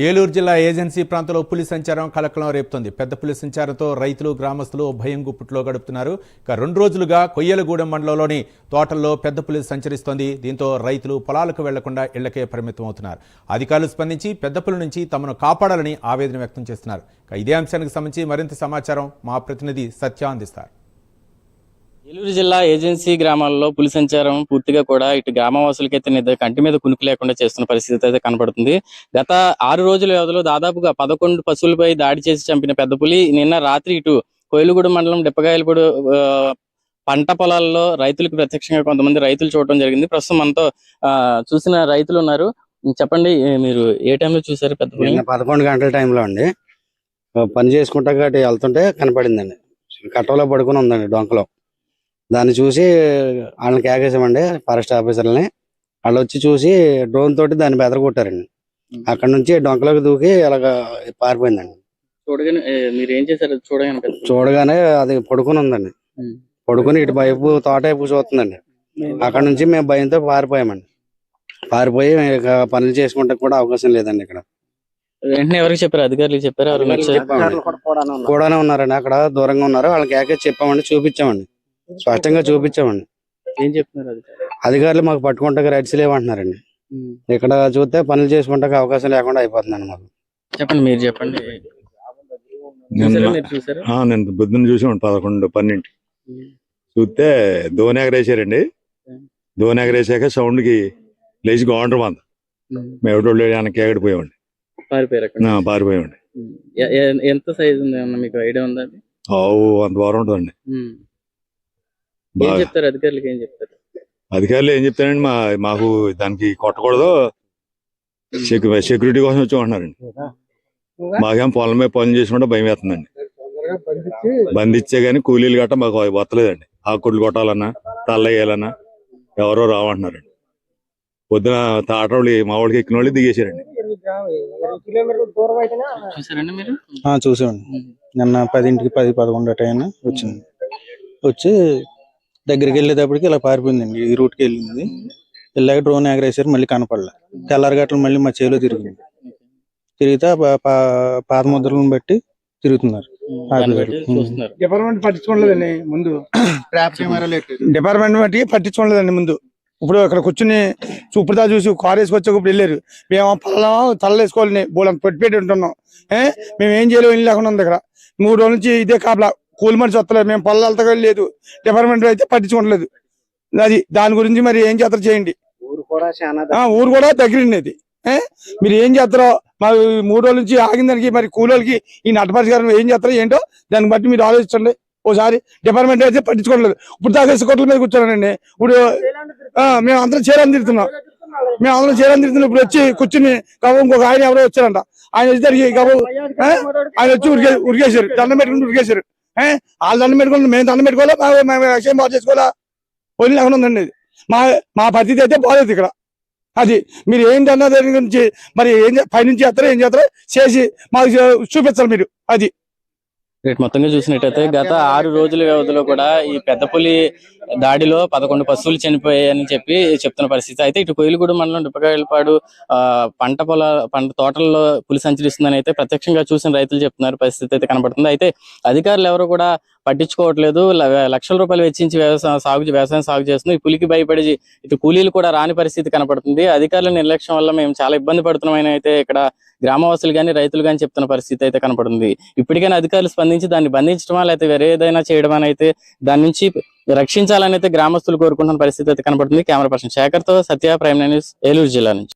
ఏలూరు జిల్లా ఏజెన్సీ ప్రాంతంలో పులి సంచారం కలకలం రేపుతోంది. పెద్ద పులి సంచారంతో రైతులు, గ్రామస్తులు భయం గుప్పుట్లో గడుపుతున్నారు. ఇక 2 రోజులుగా కొయ్యలగూడెం మండలంలోని తోటల్లో పెద్ద పులి సంచరిస్తోంది. దీంతో రైతులు పొలాలకు వెళ్లకుండా ఇళ్లకే పరిమితం అవుతున్నారు. అధికారులు స్పందించి పెద్ద పులి నుంచి తమను కాపాడాలని ఆవేదన వ్యక్తం చేస్తున్నారు. ఇదే అంశానికి సంబంధించి మరింత సమాచారం మా ప్రతినిధి సత్య అందిస్తారు. ఏలూరు జిల్లా ఏజెన్సీ గ్రామాల్లో పులి సంచారం పూర్తిగా కూడా ఇటు గ్రామవాసులకైతే కంటి మీద కునుకు లేకుండా చేస్తున్న పరిస్థితి అయితే కనబడుతుంది. గత 6 రోజుల వ్యవధిలో దాదాపుగా 11 పశువులపై దాడి చేసి చంపిన పెద్ద పులి నిన్న రాత్రి ఇటు కోయిలగూడెం మండలం డిప్పగాయలపూడి పంట పొలాల్లో రైతులకు ప్రత్యక్షంగా కొంతమంది రైతులు చూడటం జరిగింది. ప్రస్తుతం మనతో చూసిన రైతులు ఉన్నారు. చెప్పండి, మీరు ఏ టైంలో చూసారు పెద్ద పులి? 11 గంటల టైంలో అండి. పని చేసుకుంటా గట్టి వెళ్తుంటే కనపడిందండి. కట్టలో పడుకుని ఉందండి డొంకలో. దాన్ని చూసి వాళ్ళని కేకేసామండి, ఫారెస్ట్ ఆఫీసర్లని. వాళ్ళు వచ్చి చూసి డ్రోన్ తోటి దాన్ని బెదరగొట్టారండి. అక్కడ నుంచి డొంకలోకి దూకి అలాగ పారిపోయిందండి. చూడగానే మీరు ఏం చేశారు? చూడగానే అది పడుకుని ఉందండి. పడుకుని ఇటు వైపు తోట వైపు చూస్తుందండి. అక్కడ నుంచి మేము భయంతో పారిపోయామండి. పారిపోయి ఇక పనులు చేసుకుంటే కూడా అవకాశం లేదండి. ఇక్కడ వెంటనే ఎవరికి చెప్పారు? అధికారులకు చెప్పారు? కూడానే ఉన్నారండి, అక్కడ దూరంగా ఉన్నారు. వాళ్ళకి కేకేసి చెప్పామండి, చూపించామండి, స్పష్టంగా చూపించామండి. ఏం చెప్తున్నారు అధికారులు? మాకు పట్టుకుంటే రైట్స్ లేవంటున్నారండి. ఇక్కడ చూస్తే పనులు చేసుకుంటే అవకాశం లేకుండా అయిపోతుందండి మాకు. చెప్పండి, మీరు చెప్పండి. నేను బుద్ధిని చూసి 11, 12 చూస్తే దోని ఎగరేసారండి. దోని ఎగరేసాక సౌండ్ కి లేచి గవర్నర్ మంద మేము వెనక్కి ఎగడిపోయామండి. పారిపోయామండి. ఎంత సైజు ఉంది మీకు ఐడియా ఉందా? అంత వారం ఉంటుందండి. అధికారులు ఏం చెప్తారండి, మాకు దానికి కొట్టకూడదు, సెక్యూరిటీ కోసం వచ్చి ఉంటున్నారండి. మాకేం పొలం మీద పనులు చేసుకుంటే భయం వేస్తుందండి. బంధించే గానీ కూలీలు గట్ట మాకు వస్తలేదండి. ఆకులు కొట్టాలన్నా తల్లయ్యాలన్నా ఎవరో రావంటున్నారండి. పొద్దున తాటోళ్ళు మా వాళ్ళకి ఎక్కిన వాళ్ళు దిగేసారండి. చూసామండి. నిన్న 10కి 10, 11 టైం వచ్చింది. వచ్చి దగ్గరికి వెళ్ళేటప్పటికి ఇలా పారిపోయిందండి. ఈ రూట్కి వెళ్ళింది. వెళ్ళాక డ్రోన్ ఎగరేసారు, మళ్ళీ కనపడలే. తెల్లారగట్ల మళ్ళీ మా చేలో తిరిగింది. తిరిగితే పాత ముద్రలను బట్టి తిరుగుతున్నారు. డిపార్ట్మెంట్ పట్టించుకోలేదండి ముందు. డిపార్ట్మెంట్ బట్టి పట్టించుకోలేదండి ముందు. ఇప్పుడు ఇక్కడ కూర్చుని చూపుతా చూసి కారు వేసుకొచ్చి ఇప్పుడు వెళ్ళారు. మేము తల్ల వేసుకోవాలని బోలం పెట్టి ఉంటున్నాం. మేము ఏం చేయలేము, ఇల్లు లేకుండా ఉంది. ఇక్కడ 3 రోజుల నుంచి ఇదే కాపలా. కూలి మనిషి వస్తలేదు, మేము పొలాలు వెళ్తా లేదు. డిపార్ట్మెంట్ అయితే పట్టించుకోవట్లేదు. అది దాని గురించి మరి ఏం చేస్తారో చేయండి. ఊరు కూడా దగ్గరండి. మీరు ఏం చేస్తారో మరి 3 రోజుల నుంచి ఆగిన దానికి మరి కూలీలకి ఈ నట్టపరిష్కారం ఏం చేస్తారో ఏంటో దాన్ని బట్టి మీరు ఆలోచించండి ఓసారి. డిపార్ట్మెంట్ అయితే పట్టించుకోవట్లేదు. ఇప్పుడు దాకా కొట్ల మీద కూర్చోనండి. ఇప్పుడు మేము అందరం చేరాలని తిరుగుతున్నాం. ఇప్పుడు వచ్చి కూర్చుని ఇంకొక ఆయన ఎవరో వచ్చారంట. ఆయన వచ్చి ఆయన వచ్చి ఉరికేశారు, దండం పెట్టుకుని ఉరికేశారు. వాళ్ళు దండం పెట్టుకోవాలి, మేము దండం పెట్టుకోవాలా, మేము విషయం బాగు చేసుకోవాలా? పోనీ లేకుండా ఉందండి. మా పరిస్థితి అయితే బాగాలేదు ఇక్కడ. అది మీరు ఏంటి అన్న దాని గురించి మరి పైనుంచి చేస్తారో ఏం చేస్తారో చేసి మాకు చూపించాలి మీరు. అది మొత్తంగా చూసినట్టయితే గత 6 రోజుల వ్యవధిలో కూడా ఈ పెద్ద పులి దాడిలో 11 పశువులు చనిపోయాయని చెప్తున్న పరిస్థితి. అయితే ఇటు కోయిలగూడెం మండలం డిప్పగాయలపాడు పంట తోటల్లో పులి సంచరిస్తుందని అయితే ప్రత్యక్షంగా చూసిన రైతులు చెప్తున్నారు. పరిస్థితి అయితే కనబడుతుంది. అయితే అధికారులు ఎవరు కూడా పట్టించుకోవట్లేదు. లక్షల రూపాయలు వెచ్చించి వ్యవసాయం సాగు చేస్తుంది. ఈ పులికి భయపడి ఇటు కూలీలు కూడా రాని పరిస్థితి కనబడుతుంది. అధికారుల నిర్లక్ష్యం వల్ల మేము చాలా ఇబ్బంది పడుతున్నామని అయితే ఇక్కడ గ్రామవాసులు కానీ రైతులు కానీ చెప్తున్న పరిస్థితి అయితే కనపడుతుంది. ఇప్పటికైనా అధికారులు స్పందించి దాన్ని బంధించడమా లేకపోతే వేరే ఏదైనా చేయడం అని అయితే దాని నుంచి రక్షించాలని అయితే గ్రామస్తులు కోరుకుంటున్న పరిస్థితి అయితే కనబడుతుంది. కెమెరా పర్సన్ శేఖర్తో సత్య, ప్రైమ్ న్యూస్, ఏలూరు జిల్లా నుంచి.